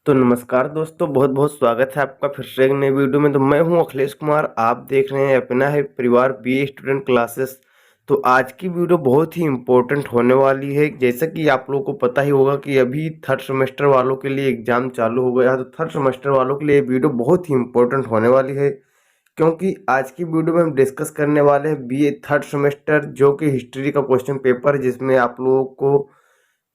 तो नमस्कार दोस्तों, बहुत बहुत स्वागत है आपका फिर से एक नई वीडियो में। तो मैं हूं अखिलेश कुमार, आप देख रहे हैं अपना है परिवार बीए स्टूडेंट क्लासेस। तो आज की वीडियो बहुत ही इम्पोर्टेंट होने वाली है। जैसा कि आप लोगों को पता ही होगा कि अभी थर्ड सेमेस्टर वालों के लिए एग्जाम चालू हो गया है। तो थर्ड सेमेस्टर वालों के लिए ये वीडियो बहुत ही इम्पोर्टेंट होने वाली है, क्योंकि आज की वीडियो में हम डिस्कस करने वाले हैं बीए थर्ड सेमेस्टर, जो कि हिस्ट्री का क्वेश्चन पेपर है, जिसमें आप लोगों को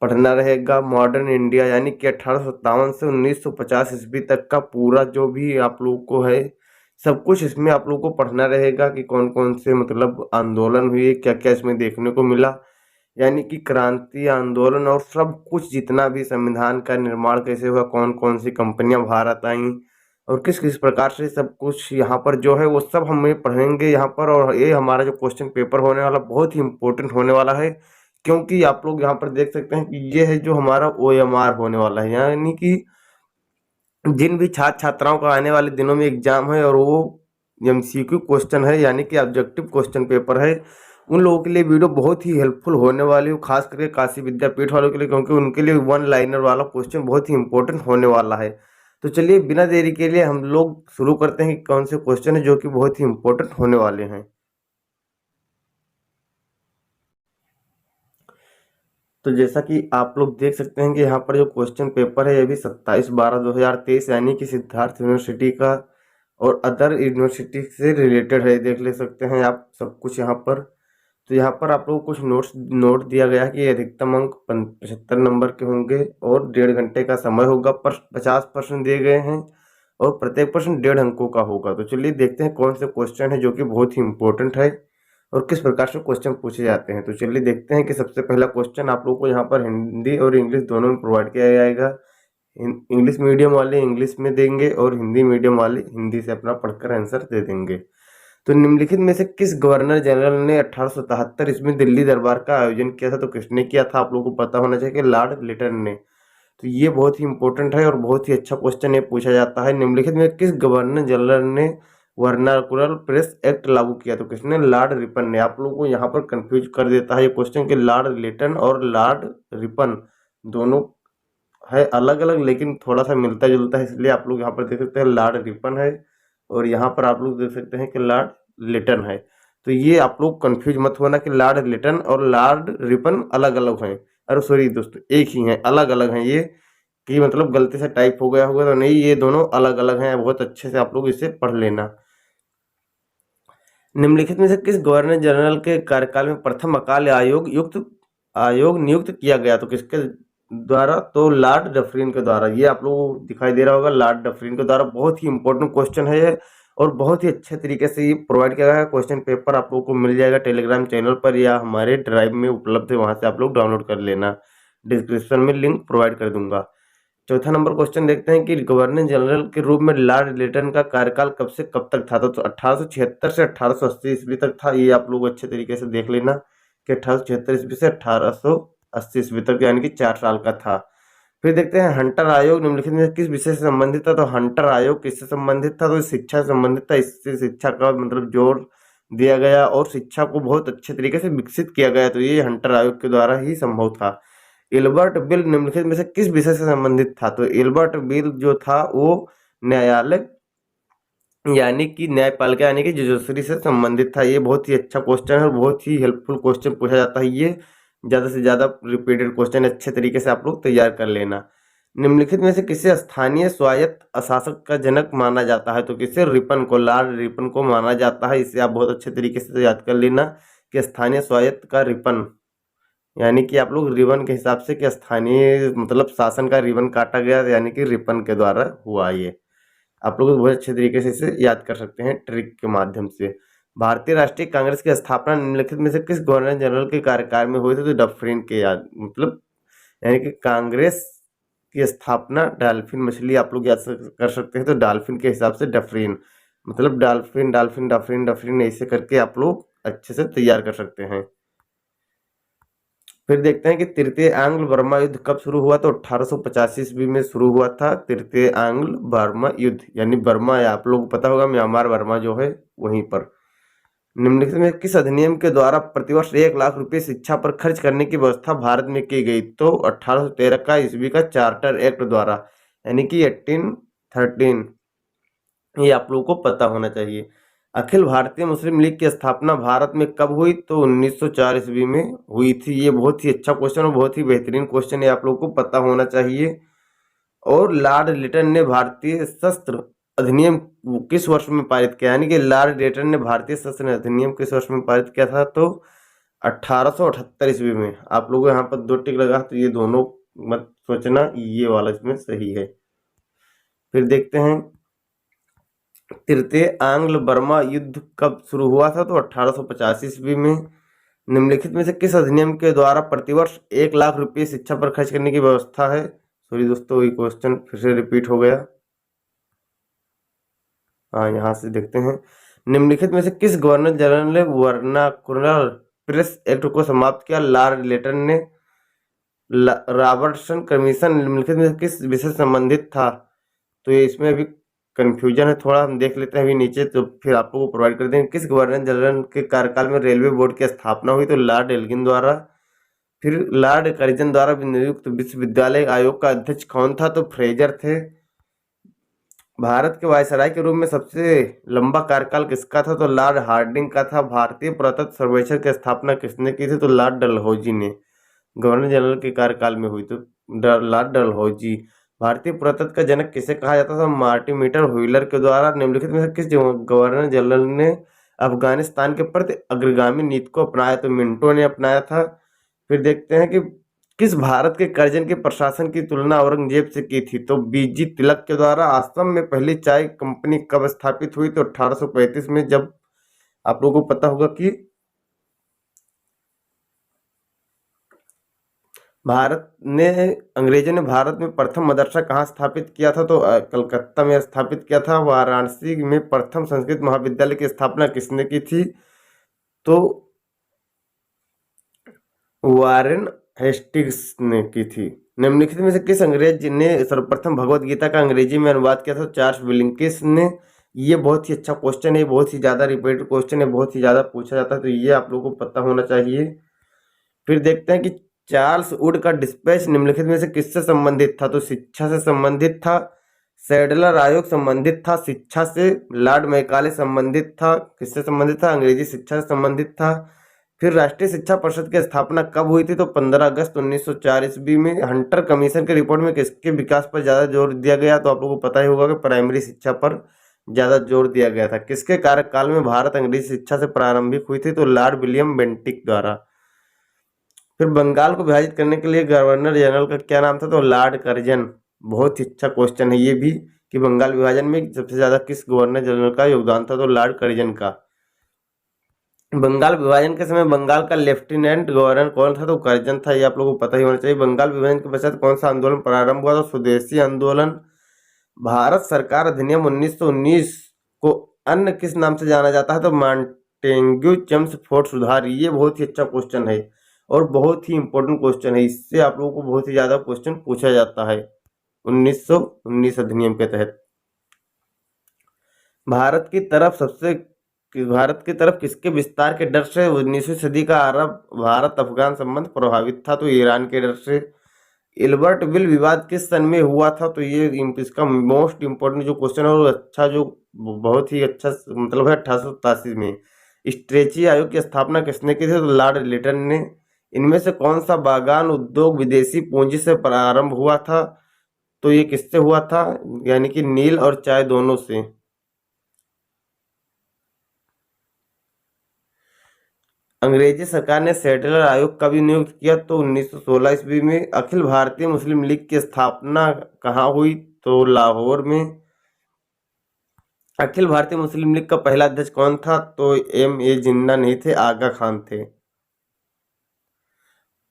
पढ़ना रहेगा मॉडर्न इंडिया, यानी कि 1857 से 1950 ईस्वी तक का पूरा जो भी आप लोगों को है, सब कुछ इसमें आप लोगों को पढ़ना रहेगा कि कौन कौन से मतलब आंदोलन हुए, क्या क्या इसमें देखने को मिला, यानी कि क्रांति आंदोलन और सब कुछ जितना भी संविधान का निर्माण कैसे हुआ, कौन कौन सी कंपनियां भारत आईं और किस किस प्रकार से सब कुछ यहाँ पर जो है वो सब हमें पढ़ेंगे यहाँ पर। और ये हमारा जो क्वेश्चन पेपर होने वाला बहुत ही इम्पोर्टेंट होने वाला है, क्योंकि आप लोग यहाँ पर देख सकते हैं कि ये है जो हमारा ओएमआर होने वाला है, यानी कि जिन भी छात्र छात्राओं का आने वाले दिनों में एग्जाम है और वो एमसीक्यू क्वेश्चन है, यानी कि ऑब्जेक्टिव क्वेश्चन पेपर है, उन लोगों के लिए वीडियो बहुत ही हेल्पफुल होने वाली है, खास करके काशी विद्यापीठ वालों के लिए, क्योंकि उनके लिए वन लाइनर वाला क्वेश्चन बहुत ही इंपॉर्टेंट होने वाला है। तो चलिए बिना देरी के लिए हम लोग शुरू करते हैं कि कौन से क्वेश्चन है जो कि बहुत ही इंपॉर्टेंट होने वाले हैं। तो जैसा कि आप लोग देख सकते हैं कि यहाँ पर जो क्वेश्चन पेपर है ये भी 27/12/2023, यानी कि सिद्धार्थ यूनिवर्सिटी का और अदर यूनिवर्सिटी से रिलेटेड है। देख ले सकते हैं आप सब कुछ यहाँ पर। तो यहाँ पर आप लोगों को कुछ नोट दिया गया है कि अधिकतम अंक 75 नंबर के होंगे और 1.5 घंटे का समय होगा, पर 50% दिए गए हैं और प्रत्येक प्रश्न 1.5 अंकों का होगा। तो चलिए देखते हैं कौन से क्वेश्चन है जो कि बहुत ही इंपॉर्टेंट है और किस प्रकार से क्वेश्चन पूछे जाते हैं। तो चलिए देखते हैं कि सबसे पहला क्वेश्चन आप लोगों को यहाँ पर हिंदी और इंग्लिश दोनों में प्रोवाइड किया जाएगा। इंग्लिश मीडियम वाले इंग्लिश में देंगे और हिंदी मीडियम वाले हिंदी से अपना पढ़कर आंसर दे देंगे। तो निम्नलिखित में से किस गवर्नर जनरल ने 1877 ईस्वी दिल्ली दरबार का आयोजन किया था? तो किसने किया था? आप लोगों को पता होना चाहिए कि लॉर्ड लिटन ने। तो ये बहुत ही इंपॉर्टेंट है और बहुत ही अच्छा क्वेश्चन ये पूछा जाता है। निम्नलिखित में किस गवर्नर जनरल ने वर्नाकुलर प्रेस एक्ट लागू किया? तो किसने? लॉर्ड रिपन ने। आप लोगों को यहाँ पर कंफ्यूज कर देता है ये क्वेश्चन कि लॉर्ड लिटन और लॉर्ड रिपन दोनों है अलग अलग, लेकिन थोड़ा सा मिलता जुलता है, इसलिए आप लोग यहाँ पर देख सकते हैं लॉर्ड रिपन है और यहाँ पर आप लोग देख सकते हैं कि लॉर्ड लिटन है। तो ये आप लोग कंफ्यूज मत होना कि लॉर्ड लिटन और लॉर्ड रिपन अलग अलग हैं। अरे सॉरी दोस्तों, एक ही हैं, अलग अलग हैं ये, कि मतलब गलती से टाइप हो गया होगा, तो नहीं, ये दोनों अलग अलग हैं। बहुत अच्छे से आप लोग इसे पढ़ लेना। निम्नलिखित में से किस गवर्नर जनरल के कार्यकाल में प्रथम अकाल आयोग नियुक्त किया गया? तो किसके द्वारा? तो लॉर्ड डफरिन के द्वारा। ये आप लोगों को दिखाई दे रहा होगा, लॉर्ड डफरिन के द्वारा। बहुत ही इंपॉर्टेंट क्वेश्चन है ये और बहुत ही अच्छे तरीके से ये प्रोवाइड किया गया है। क्वेश्चन पेपर आप लोगों को मिल जाएगा टेलीग्राम चैनल पर या हमारे ड्राइव में उपलब्ध है, वहां से आप लोग डाउनलोड कर लेना। डिस्क्रिप्शन में लिंक प्रोवाइड कर दूंगा। चौथा नंबर क्वेश्चन देखते हैं कि गवर्नर जनरल के रूप में लॉर्ड लिटन का कार्यकाल कब से कब तक था? तो 1876 से 1880 ईस्वी तक था। ये आप लोग अच्छे तरीके से देख लेना कि 1876 ईस्वी से 1880 ईस्वी तक, यानी कि 4 साल का था। फिर देखते हैं हंटर आयोग निम्नलिखित में किस विषय से संबंधित था? तो हंटर आयोग किससे संबंधित था? तो शिक्षा से संबंधित था। इससे शिक्षा का मतलब जोर दिया गया और शिक्षा को बहुत अच्छे तरीके से विकसित किया गया। तो ये हंटर आयोग के द्वारा ही संभव था। एल्बर्ट बिल निम्नलिखित में से किस विषय से संबंधित था? तो एल्बर्ट बिल जो था वो न्यायालय, यानी कि न्यायपालिका, यानी कि जुडिशरी से संबंधित था। ये बहुत ही अच्छा क्वेश्चन है और बहुत ही हेल्पफुल क्वेश्चन पूछा जाता है। ये ज़्यादा से ज़्यादा रिपीटेड क्वेश्चन अच्छे तरीके से आप लोग तैयार कर लेना। निम्नलिखित में से किसे स्थानीय स्वायत्त अशासक का जनक माना जाता है? तो किसे? रिपन को, लॉर्ड रिपन को माना जाता है। इसे आप बहुत अच्छे तरीके से याद कर लेना कि स्थानीय स्वायत्त का रिपन, यानी कि आप लोग रिबन के हिसाब से कि स्थानीय मतलब शासन का रिबन काटा गया, यानी कि रिपन के द्वारा हुआ। ये आप लोग बहुत अच्छे तरीके से इसे याद कर सकते हैं ट्रिक के माध्यम से। भारतीय राष्ट्रीय कांग्रेस की स्थापना निम्नलिखित में से किस गवर्नर जनरल के कार्यकाल में हुई थी? तो डफरिन के, याद मतलब यानी कि कांग्रेस की स्थापना डॉल्फिन मछली आप लोग याद कर सकते हैं। तो डॉल्फिन के हिसाब से डफरिन, मतलब डॉल्फिन डॉल्फिन डफरिन डफरिन, ऐसे करके आप लोग अच्छे से तैयार कर सकते हैं। फिर देखते हैं कि तृतीय आंग्ल बर्मा युद्ध कब शुरू हुआ? तो 1885 ईस्वी में शुरू हुआ था तृतीय आंग्ल बर्मा युद्ध, यानी बर्मा, या आप लोगों को पता होगा म्यांमार बर्मा जो है वहीं पर। निम्नलिखित में किस अधिनियम के द्वारा प्रतिवर्ष 1 लाख रुपए शिक्षा पर खर्च करने की व्यवस्था भारत में की गई? तो 1813 का ईस्वी का चार्टर एक्ट द्वारा। यानी कि 1813, ये आप लोगों को पता होना चाहिए। अखिल भारतीय मुस्लिम लीग की स्थापना भारत में कब हुई? तो 1904 ईस्वी में हुई थी। ये बहुत ही अच्छा क्वेश्चन और बहुत ही बेहतरीन क्वेश्चन है, आप लोगों को पता होना चाहिए। और लॉर्ड लिटन ने भारतीय शस्त्र अधिनियम किस वर्ष में पारित किया? यानी कि लॉर्ड लिटन ने भारतीय शस्त्र अधिनियम किस वर्ष में पारित किया था? तो 1878 ईस्वी में। आप लोगों यहाँ पर 2 टिक लगा, तो ये दोनों मत सोचना, ये वाला इसमें सही है। फिर देखते हैं तृतीय आंग्ल बर्मा युद्ध कब शुरू हुआ था? तो 1850 ईस्वी में। निम्नलिखित में से किस अधिनियम के द्वारा प्रतिवर्ष 1 लाख रुपये शिक्षा पर खर्च करने की व्यवस्था है? सॉरी दोस्तों, ये क्वेश्चन फिर से रिपीट हो गया। हाँ, यहाँ से देखते हैं। निम्नलिखित में से किस गवर्नर जनरल ने वर्नाकुलर प्रेस एक्ट को समाप्त किया? लॉर्ड लिटन ने। रॉबर्टसन कमीशन निम्नलिखित में से किस विषय से संबंधित था? तो ये इसमें अभी कंफ्यूजन है थोड़ा, हम देख लेते हैं अभी नीचे, तो फिर आप लोगों को प्रोवाइड कर देंगे। किस गवर्नर जनरल के कार्यकाल में रेलवे बोर्ड की स्थापना हुई? तो लॉर्ड एल्गिन द्वारा। फिर लॉर्ड कर्जन द्वारा नियुक्त विश्वविद्यालय आयोग का अध्यक्ष कौन था? तो फ्रेजर थे। भारत के वायसराय के रूप में सबसे लंबा कार्यकाल किसका था? तो लॉर्ड हार्डिंग का था। भारतीय पुरातत्व सर्वेक्षण की स्थापना किसने की थी? तो लॉर्ड डलहौजी ने। गवर्नर जनरल के कार्यकाल में हुई, तो लॉर्ड डलहौजी। भारतीय पुरातत्व का जनक किसे कहा जाता था? मार्टिन मीटर व्हीलर के द्वारा। निम्नलिखित में से किस गवर्नर जनरल ने अफगानिस्तान के प्रति अग्रगामी नीति को अपनाया? तो मिंटो ने अपनाया था। फिर देखते हैं कि किस भारत के कर्जन के प्रशासन की तुलना औरंगजेब से की थी? तो बीजी तिलक के द्वारा। असम में पहली चाय कंपनी कब स्थापित हुई? तो 1835 में, जब आप लोगों को पता होगा कि अंग्रेजों ने भारत में प्रथम मदरसा कहाँ स्थापित किया था? तो कलकत्ता में स्थापित किया था। वाराणसी में प्रथम संस्कृत महाविद्यालय की स्थापना किसने की थी? तो वारेन हेस्टिंग्स ने की थी। निम्नलिखित में से किस अंग्रेज ने सर्वप्रथम भगवत गीता का अंग्रेजी में अनुवाद किया था? चार्ल्स विलिंकिस ने। ये बहुत ही अच्छा क्वेश्चन है, बहुत ही ज़्यादा रिपीटेड क्वेश्चन है, बहुत ही ज़्यादा पूछा जाता है, तो ये आप लोगों को पता होना चाहिए। फिर देखते हैं कि चार्ल्स वुड का डिस्पैच निम्नलिखित में से किससे संबंधित था? तो शिक्षा से संबंधित था। सैडलर आयोग संबंधित था शिक्षा से। लॉर्ड मैकाले संबंधित था, किससे संबंधित था? अंग्रेजी शिक्षा से संबंधित था। फिर राष्ट्रीय शिक्षा परिषद की स्थापना कब हुई थी? तो 15 अगस्त 1904 ईस्वी में। हंटर कमीशन की रिपोर्ट में किसके विकास पर ज्यादा जोर दिया गया? तो आप लोगों को पता ही होगा कि प्राइमरी शिक्षा पर ज्यादा जोर दिया गया था। किसके कार्यकाल में भारत अंग्रेजी शिक्षा से प्रारंभिक हुई थी? तो लॉर्ड विलियम बेंटिक द्वारा। फिर बंगाल को विभाजित करने के लिए गवर्नर जनरल का क्या नाम था? तो लॉर्ड कर्जन। बहुत ही अच्छा क्वेश्चन है ये भी, कि बंगाल विभाजन में सबसे ज्यादा किस गवर्नर जनरल का योगदान था? तो लॉर्ड कर्जन का। बंगाल विभाजन के समय बंगाल का लेफ्टिनेंट गवर्नर कौन था? तो कर्जन था। ये आप लोगों को पता ही होना चाहिए। बंगाल विभाजन के पश्चात कौन सा आंदोलन प्रारंभ हुआ? तो स्वदेशी आंदोलन। भारत सरकार अधिनियम 1919 को अन्य किस नाम से जाना जाता है? तो मॉन्टेग्यू चेम्सफोर्ड सुधार। ये बहुत ही अच्छा क्वेश्चन है और बहुत ही इंपॉर्टेंट क्वेश्चन है। इससे आप लोगों को बहुत ही ज्यादा क्वेश्चन पूछा जाता है 1919 अधिनियम के तहत। भारत की तरफ किसके विस्तार के डर से 19वीं सदी का अरब भारत अफगान संबंध प्रभावित था? तो ईरान के डर से। इल्बर्ट विल विवाद किस सन में हुआ था? तो ये इसका मोस्ट इम्पोर्टेंट जो क्वेश्चन है और अच्छा, जो बहुत ही अच्छा मतलब है, 1887 में। स्ट्रेची आयोग की स्थापना किसने की थी? तो लॉर्ड लिटन ने। इनमें से कौन सा बागान उद्योग विदेशी पूंजी से प्रारंभ हुआ था? तो ये किससे हुआ था? यानी कि नील और चाय दोनों से। अंग्रेजी सरकार ने सैडलर आयोग कब नियुक्त किया? तो 1916 ईस्वी में। अखिल भारतीय मुस्लिम लीग की स्थापना कहाँ हुई? तो लाहौर में। अखिल भारतीय मुस्लिम लीग का पहला अध्यक्ष कौन था? तो M.A. जिन्ना नहीं थे, आगा खान थे।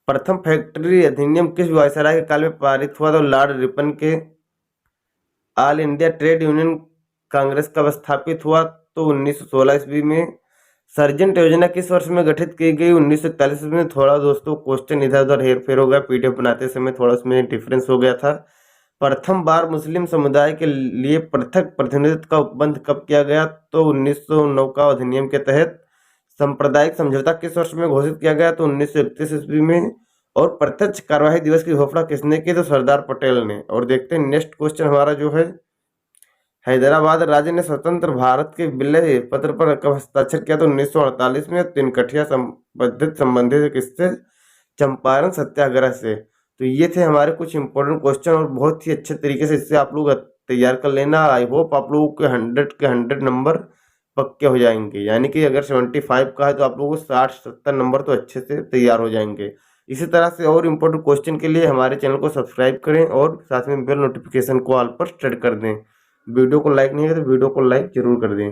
प्रथम फैक्ट्री अधिनियम किस वायसराय के काल में पारित हुआ? तो लॉर्ड रिपन के। All India trade union Congress कब स्थापित हुआ? तो 1916 ईस्वी में। सर्जेंट योजना किस वर्ष में गठित की गई? 1941 में। थोड़ा दोस्तों क्वेश्चन इधर उधर हेर फेर हो गया, पीडीएफ बनाते समय थोड़ा उसमें डिफरेंस हो गया था। प्रथम बार मुस्लिम समुदाय के लिए पृथक प्रतिनिधित्व का उपबंध कब किया गया? तो 1909 का अधिनियम के तहत। सांप्रदायिक समझौता किस वर्ष में घोषित किया गया? तो 1931 ईस्वी में। और प्रत्यक्ष कार्यवाही दिवस की घोषणा किसने की? तो सरदार पटेल ने। और देखते हैं नेक्स्ट क्वेश्चन हमारा जो है, हैदराबाद राज्य ने स्वतंत्र भारत के विलय पत्र पर कब हस्ताक्षर किया? तो 1948 में। तिनकठिया संबंधित किससे? चंपारण सत्याग्रह से। तो ये थे हमारे कुछ इंपॉर्टेंट क्वेश्चन और बहुत ही अच्छे तरीके से इससे आप लोग तैयार कर लेना। आई होप आप लोगों के 100 के 100 नंबर पक्के हो जाएंगे, यानी कि अगर 75 का है तो आप लोगों को 60-70 नंबर तो अच्छे से तैयार हो जाएंगे। इसी तरह से और इम्पोर्टेंट क्वेश्चन के लिए हमारे चैनल को सब्सक्राइब करें और साथ में बेल नोटिफिकेशन को ऑल पर सेट कर दें। वीडियो को लाइक नहीं है तो वीडियो को लाइक जरूर कर दें।